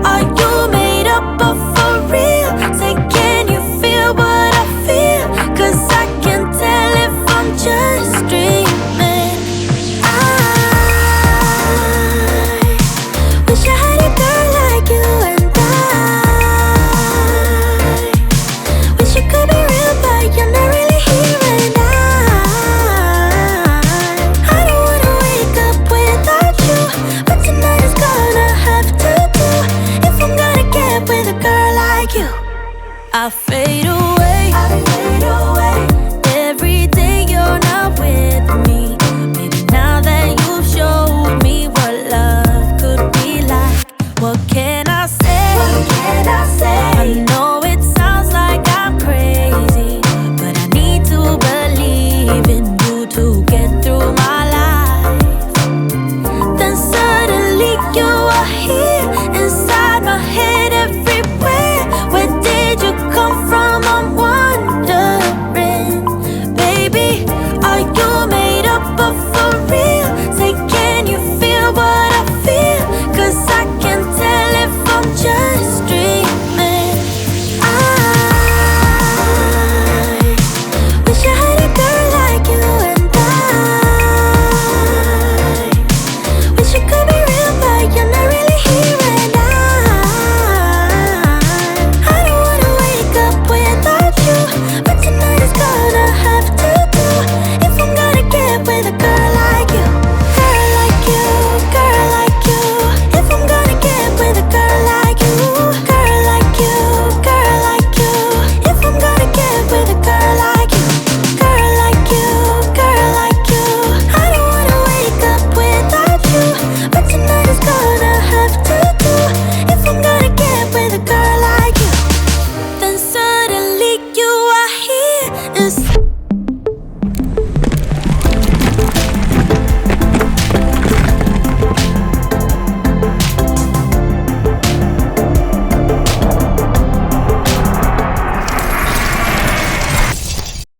Are you made up of for real? Say, can you feel what I feel? 'Cause I can tell if I'm just dreaming. I wish I had a girl like you, and I wish it could be real, but you're not really here. And I don't wanna wake up without you, but tonight is gonna have to do. If I'm gonna get with a girl like you, I fade away, every day you're not with me. Maybe now that you've showed me what love could be like, what can I say? I know